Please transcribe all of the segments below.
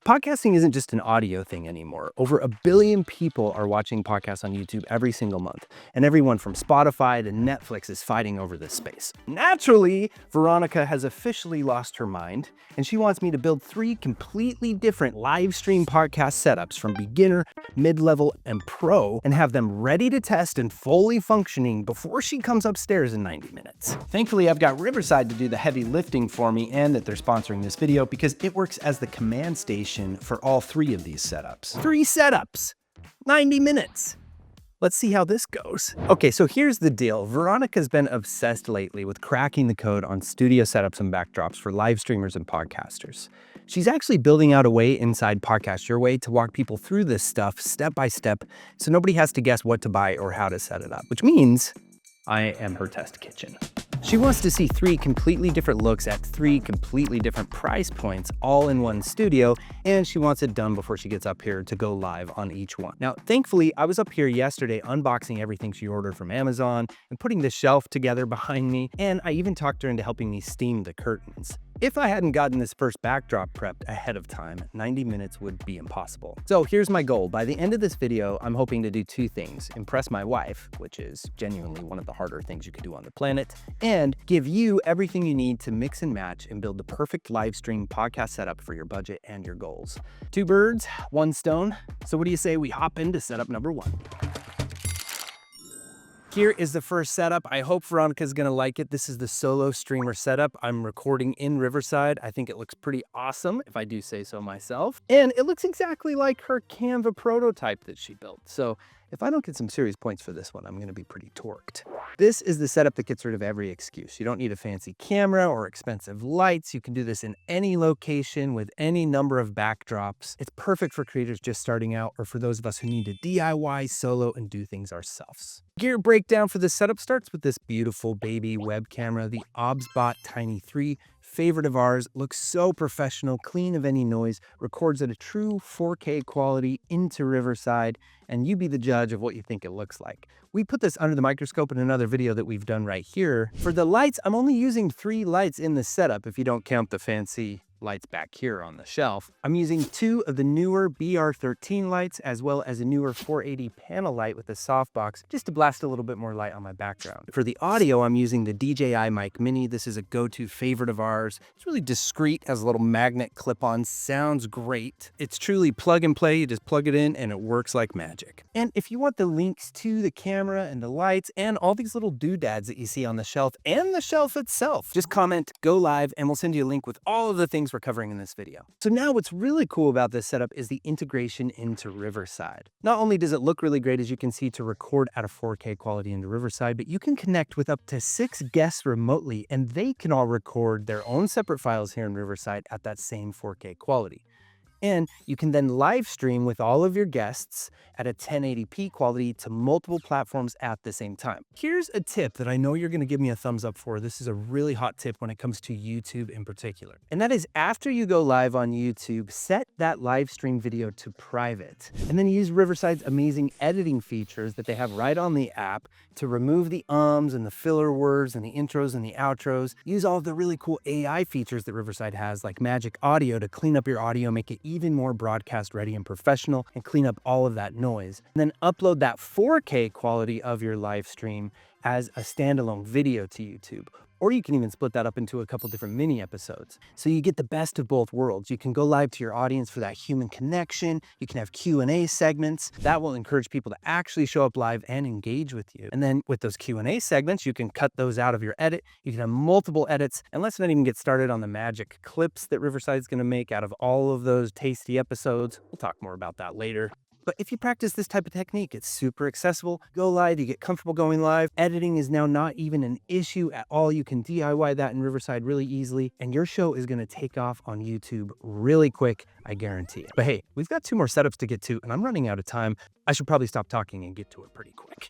Podcasting isn't just an audio thing anymore. Over 1 billion people are watching podcasts on YouTube every single month, and everyone from Spotify to Netflix is fighting over this space. Naturally, Veronica has officially lost her mind, and she wants me to build 3 completely different live stream podcast setups from beginner, mid-level, and pro, and have them ready to test and fully functioning before she comes upstairs in 90 minutes. Thankfully, I've got Riverside to do the heavy lifting for me, and that they're sponsoring this video because it works as the command station for all 3 of these setups. 3 setups, 90 minutes. Let's see how this goes. Okay, so here's the deal. Veronica's been obsessed lately with cracking the code on studio setups and backdrops for live streamers and podcasters. She's actually building out a way inside Podcast Your Way to walk people through this stuff step by step so nobody has to guess what to buy or how to set it up, which means I am her test kitchen. She wants to see 3 completely different looks at 3 completely different price points all in one studio, and she wants it done before she gets up here to go live on each one. Now, thankfully, I was up here yesterday unboxing everything she ordered from Amazon and putting the shelf together behind me, and I even talked her into helping me steam the curtains. If I hadn't gotten this first backdrop prepped ahead of time, 90 minutes would be impossible. So here's my goal. By the end of this video, I'm hoping to do 2 things. Impress my wife, which is genuinely one of the harder things you could do on the planet, and give you everything you need to mix and match and build the perfect live stream podcast setup for your budget and your goals. 2 birds, 1 stone. So what do you say we hop into setup number 1? Here is the first setup. I hope Veronica's gonna like it. This is the solo streamer setup. I'm recording in Riverside. I think it looks pretty awesome, if I do say so myself. And it looks exactly like her Canva prototype that she built. So if I don't get some serious points for this one, I'm gonna be pretty torqued. This is the setup that gets rid of every excuse. You don't need a fancy camera or expensive lights. You can do this in any location with any number of backdrops. It's perfect for creators just starting out or for those of us who need to DIY, solo, and do things ourselves. Gear breakdown for this setup starts with this beautiful baby web camera, the OBSBot Tiny 3. Favorite of ours, looks so professional, clean of any noise, records at a true 4K quality into Riverside, and you be the judge of what you think it looks like. We put this under the microscope in another video that we've done right here. For the lights, I'm only using 3 lights in the setup if you don't count the fancy lights back here on the shelf. I'm using 2 of the newer BR13 lights as well as a newer 480 panel light with a softbox just to blast a little bit more light on my background. For the audio, I'm using the DJI Mic Mini. This is a go-to favorite of ours. It's really discreet, has a little magnet clip-on, sounds great. It's truly plug and play. You just plug it in and it works like magic. And if you want the links to the camera and the lights and all these little doodads that you see on the shelf and the shelf itself, just comment "Go Live" and we'll send you a link with all of the things we're covering in this video. So now what's really cool about this setup is the integration into Riverside. Not only does it look really great, as you can see, to record at a 4K quality into Riverside, but you can connect with up to 6 guests remotely and they can all record their own separate files here in Riverside at that same 4K quality. And you can then live stream with all of your guests at a 1080p quality to multiple platforms at the same time. Here's a tip that I know you're gonna give me a thumbs up for. This is a really hot tip when it comes to YouTube in particular. And that is, after you go live on YouTube, set that live stream video to private. And then use Riverside's amazing editing features that they have right on the app to remove the ums and the filler words and the intros and the outros. Use all of the really cool AI features that Riverside has, like Magic Audio, to clean up your audio, make it even more broadcast ready and professional, and clean up all of that noise. And then upload that 4K quality of your live stream as a standalone video to YouTube. Or you can even split that up into a couple different mini episodes. So you get the best of both worlds. You can go live to your audience for that human connection. You can have Q&A segments. That will encourage people to actually show up live and engage with you. And then with those Q&A segments, you can cut those out of your edit. You can have multiple edits. And let's not even get started on the magic clips that Riverside's gonna make out of all of those tasty episodes. We'll talk more about that later. But if you practice this type of technique, it's super accessible. Go live, you get comfortable going live. Editing is now not even an issue at all. You can DIY that in Riverside really easily, and your show is gonna take off on YouTube really quick, I guarantee it. But hey, we've got 2 more setups to get to, and I'm running out of time. I should probably stop talking and get to it pretty quick.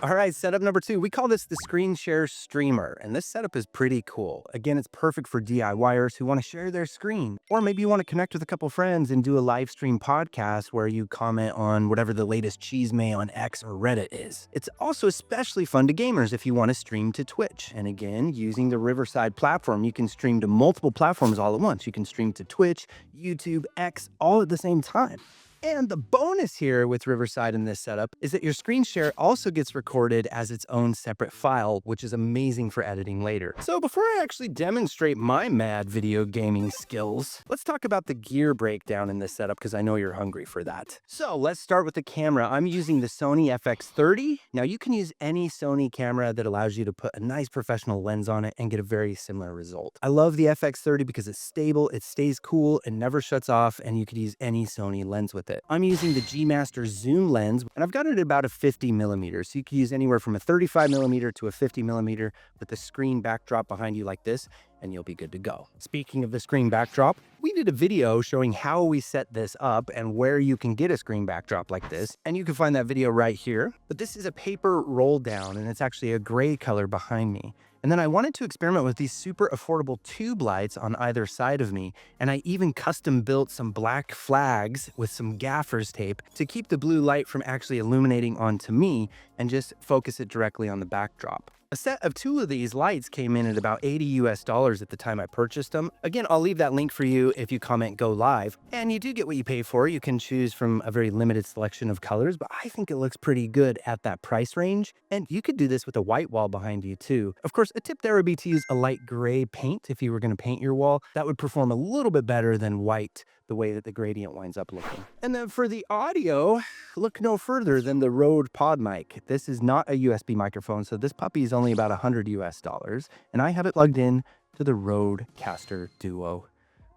All right, setup number 2. We call this the screen share streamer, and this setup is pretty cool. Again, it's perfect for DIYers who want to share their screen, or maybe you want to connect with a couple friends and do a live stream podcast where you comment on whatever the latest cheesemay on X or Reddit is. It's also especially fun to gamers if you want to stream to Twitch. And again, using the Riverside platform, you can stream to multiple platforms all at once. You can stream to Twitch, YouTube, X, all at the same time. And the bonus here with Riverside in this setup is that your screen share also gets recorded as its own separate file, which is amazing for editing later. So before I actually demonstrate my mad video gaming skills, let's talk about the gear breakdown in this setup because I know you're hungry for that. So let's start with the camera. I'm using the Sony FX30. Now you can use any Sony camera that allows you to put a nice professional lens on it and get a very similar result. I love the FX30 because it's stable, it stays cool, it never shuts off, and you could use any Sony lens with it. I'm using the G Master zoom lens, and I've got it at about a 50mm. So you can use anywhere from a 35mm to a 50mm with the screen backdrop behind you like this, and you'll be good to go. Speaking of the screen backdrop, we did a video showing how we set this up and where you can get a screen backdrop like this, and you can find that video right here. But this is a paper roll down, and it's actually a gray color behind me. And then I wanted to experiment with these super affordable tube lights on either side of me, and I even custom built some black flags with some gaffer's tape to keep the blue light from actually illuminating onto me and just focus it directly on the backdrop. A set of 2 of these lights came in at about $80 at the time I purchased them. Again, I'll leave that link for you if you comment go live. And you do get what you pay for. You can choose from a very limited selection of colors, but I think it looks pretty good at that price range. And you could do this with a white wall behind you too. Of course, a tip there would be to use a light gray paint if you were going to paint your wall. That would perform a little bit better than white, the way that the gradient winds up looking. And then for the audio, look no further than the Rode Pod mic. This is not a USB microphone, so this puppy is only about $100, and I have it plugged in to the Rodecaster Duo,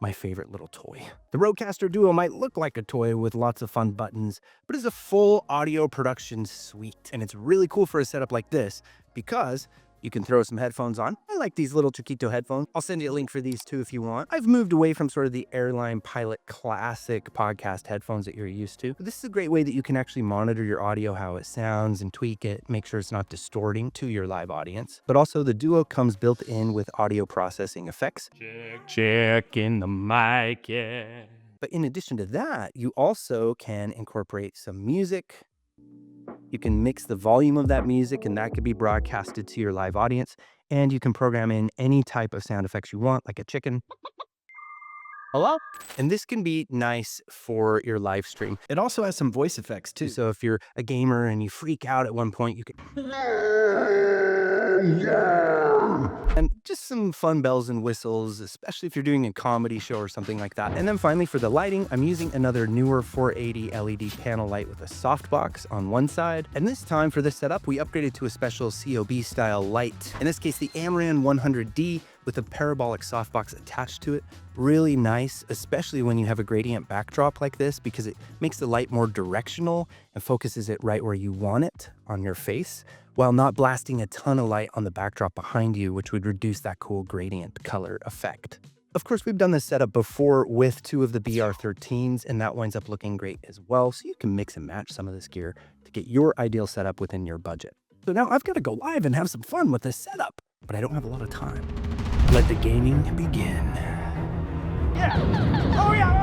my favorite little toy. The Rodecaster Duo might look like a toy with lots of fun buttons, but is a full audio production suite. And it's really cool for a setup like this because you can throw some headphones on. I like these little Chiquito headphones. I'll send you a link for these too if you want. I've moved away from sort of the Airline Pilot classic podcast headphones that you're used to. But this is a great way that you can actually monitor your audio, how it sounds, and tweak it, make sure it's not distorting to your live audience. But also the Duo comes built in with audio processing effects. Check in the mic, yeah. But in addition to that, you also can incorporate some music. You can mix the volume of that music, and that could be broadcasted to your live audience. And you can program in any type of sound effects you want, like a chicken. Hello? And this can be nice for your live stream. It also has some voice effects too. So if you're a gamer and you freak out at one point, you can... And just some fun bells and whistles, especially if you're doing a comedy show or something like that. And then finally for the lighting, I'm using another newer 480 LED panel light with a softbox on one side. And this time for this setup, we upgraded to a special COB style light. In this case, the Amaran 100D with a parabolic softbox attached to it. Really nice, especially when you have a gradient backdrop like this, because it makes the light more directional and focuses it right where you want it on your face, while not blasting a ton of light on the backdrop behind you, which would reduce that cool gradient color effect. Of course, we've done this setup before with 2 of the BR13s, and that winds up looking great as well. So you can mix and match some of this gear to get your ideal setup within your budget. So now I've got to go live and have some fun with this setup, but I don't have a lot of time. Let the gaming begin. Yeah! Oh yeah!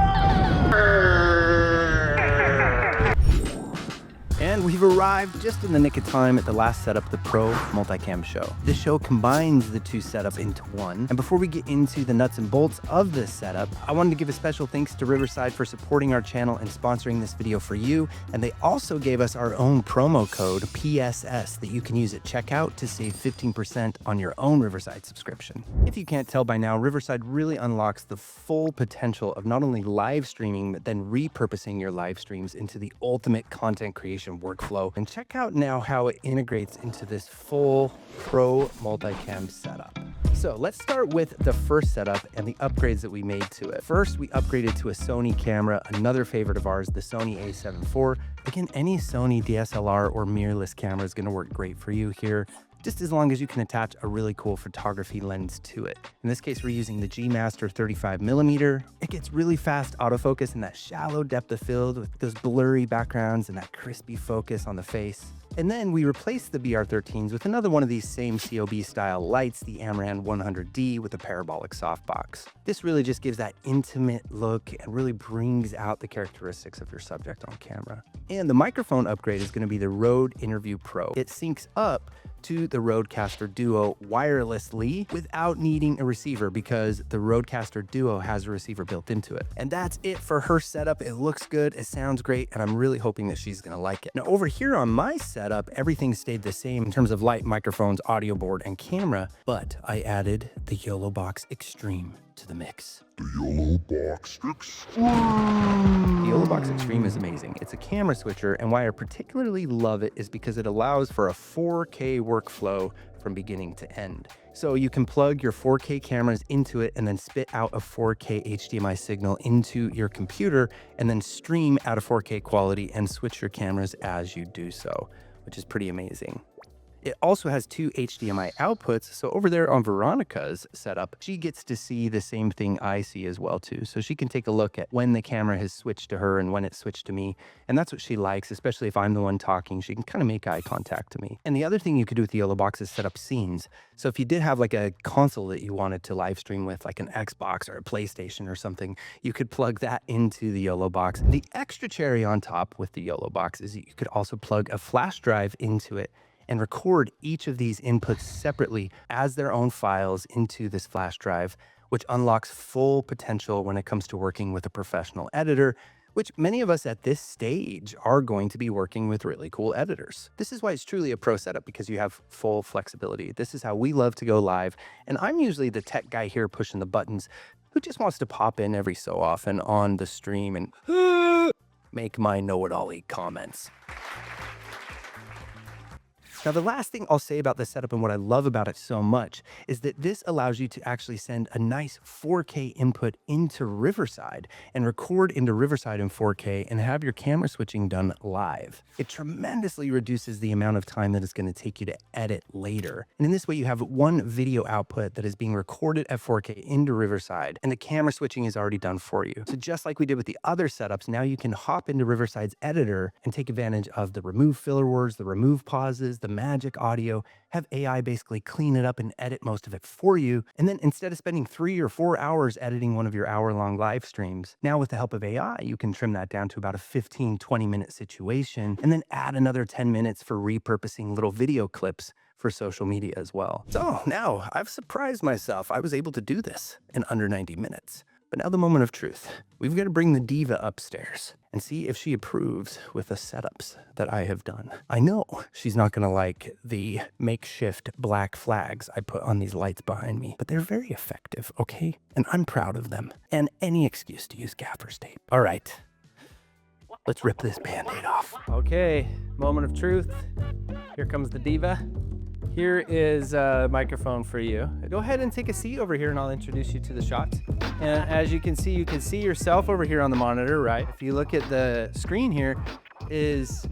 And we've arrived just in the nick of time at the last setup, the Pro Multicam show. This show combines the 2 setups into one. And before we get into the nuts and bolts of this setup, I wanted to give a special thanks to Riverside for supporting our channel and sponsoring this video for you. And they also gave us our own promo code, PSS, that you can use at checkout to save 15% on your own Riverside subscription. If you can't tell by now, Riverside really unlocks the full potential of not only live streaming, but then repurposing your live streams into the ultimate content creation workflow. And check out now how it integrates into this full Pro Multicam setup. So let's start with the first setup and the upgrades that we made to it. First, we upgraded to a Sony camera, another favorite of ours, the Sony a7 IV. Again, any Sony DSLR or mirrorless camera is going to work great for you here, just as long as you can attach a really cool photography lens to it. In this case, we're using the G Master 35mm. It gets really fast autofocus and that shallow depth of field with those blurry backgrounds and that crispy focus on the face. And then we replaced the BR13s with another one of these same COB style lights, the Amaran 100D with a parabolic softbox. This really just gives that intimate look and really brings out the characteristics of your subject on camera. And the microphone upgrade is going to be the Rode Interview Pro. It syncs up to the Rodecaster Duo wirelessly without needing a receiver because the Rodecaster Duo has a receiver built into it. And that's it for her setup. It looks good, it sounds great, and I'm really hoping that she's gonna like it. Now over here on my setup, everything stayed the same in terms of light, microphones, audio board, and camera, but I added the YOLO Box Extreme to the mix. The YOLO Box Extreme. The YOLO Box Extreme is amazing. It's a camera switcher, and why I particularly love it is because it allows for a 4K workflow from beginning to end. So you can plug your 4K cameras into it and then spit out a 4K HDMI signal into your computer and then stream at a 4K quality and switch your cameras as you do so, which is pretty amazing. It also has 2 HDMI outputs, so over there on Veronica's setup, she gets to see the same thing I see as well too. So she can take a look at when the camera has switched to her and when it switched to me, and that's what she likes, especially if I'm the one talking. She can kind of make eye contact to me. And the other thing you could do with the YOLO Box is set up scenes. So if you did have like a console that you wanted to live stream with, like an Xbox or a PlayStation or something, you could plug that into the YOLO Box. The extra cherry on top with the YOLO Box is that you could also plug a flash drive into it and record each of these inputs separately as their own files into this flash drive, which unlocks full potential when it comes to working with a professional editor, which many of us at this stage are going to be working with really cool editors. This is why it's truly a pro setup, because you have full flexibility. This is how we love to go live, and I'm usually the tech guy here pushing the buttons who just wants to pop in every so often on the stream and make my know-it-all-y comments. Now, the last thing I'll say about this setup and what I love about it so much is that this allows you to actually send a nice 4K input into Riverside and record into Riverside in 4K and have your camera switching done live. It tremendously reduces the amount of time that it's going to take you to edit later. And in this way, you have one video output that is being recorded at 4K into Riverside, and the camera switching is already done for you. So just like we did with the other setups, now you can hop into Riverside's editor and take advantage of the remove filler words, the remove pauses, the magic audio, have AI basically clean it up and edit most of it for you. And then instead of spending 3 or 4 hours editing one of your hour-long live streams, now with the help of AI, you can trim that down to about a 15-20 minute situation and then add another 10 minutes for repurposing little video clips for social media as well. So now I've surprised myself. I was able to do this in under 90 minutes. But now the moment of truth. We've got to bring the diva upstairs and see if she approves with the setups that I have done. I know she's not going to like the makeshift black flags I put on these lights behind me, but they're very effective, okay? And I'm proud of them. And any excuse to use gaffer's tape. All right, let's rip this Band-Aid off. Okay, moment of truth. Here comes the diva. Here is a microphone for you. Go ahead and take a seat over here and I'll introduce you to the shots. And as you can see yourself over here on the monitor, right? If you look at the screen here, this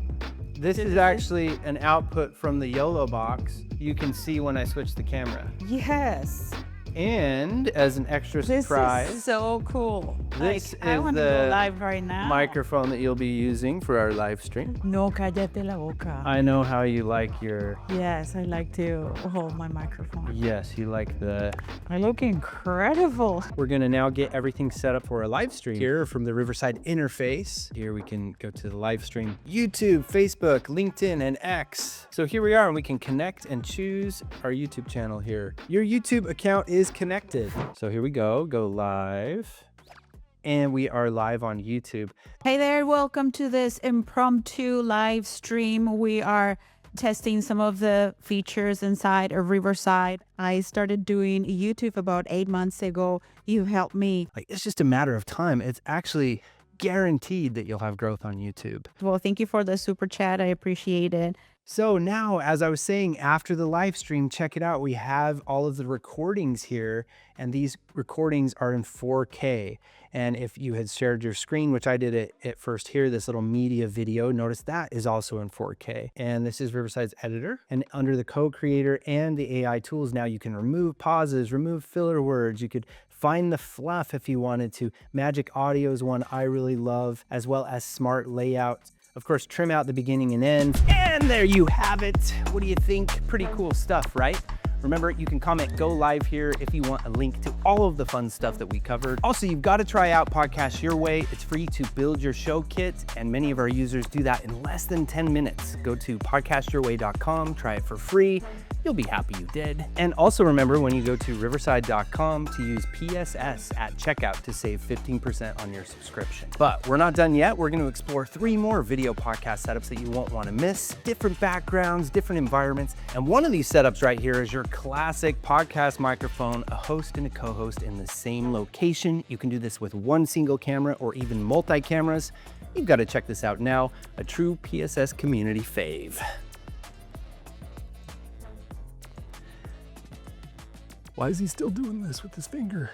is actually an output from the YOLO box. You can see when I switch the camera. Yes. And as an extra surprise, this is so cool. This I is want to the go live right now. microphone that you'll be using for our live stream. No, cállate la boca. I know how you like your... Yes, I like to hold my microphone. Yes, you like the... I look incredible. We're gonna now get everything set up for a live stream here from the Riverside interface. Here we can go to the live stream, YouTube, Facebook, LinkedIn, and X. So here we are, and we can connect and choose our YouTube channel here. Your YouTube account is connected. So here we go live. And we are live on YouTube. Hey there, welcome to this impromptu live stream. We are testing some of the features inside of Riverside. I started doing YouTube about 8 months ago. You helped me. Like, it's just a matter of time. It's actually guaranteed that you'll have growth on YouTube. Well, thank you for the super chat. I appreciate it. So now, as I was saying, after the live stream, check it out. We have all of the recordings here, and these recordings are in 4K. And if you had shared your screen, which I did at first here, this little media video, notice that is also in 4K. And this is Riverside's editor. And under the co-creator and the AI tools, now you can remove pauses, remove filler words. You could find the fluff if you wanted to. Magic Audio is one I really love, as well as smart layouts. Of course, trim out the beginning and end. And there you have it. What do you think? Pretty cool stuff, right? Remember, you can comment go live here if you want a link to all of the fun stuff that we covered. Also, you've got to try out Podcast Your Way. It's free to build your show kit, and many of our users do that in less than 10 minutes. Go to podcastyourway.com, try it for free. You'll be happy you did. And also remember, when you go to riverside.com, to use PSS at checkout to save 15% on your subscription. But we're not done yet. We're going to explore 3 more video podcast setups that you won't want to miss. Different backgrounds, different environments. And one of these setups right here is your classic podcast microphone, a host and a co-host in the same location. You can do this with one single camera or even multi-cameras. You've got to check this out now. A true PSS community fave. Why is he still doing this with his finger?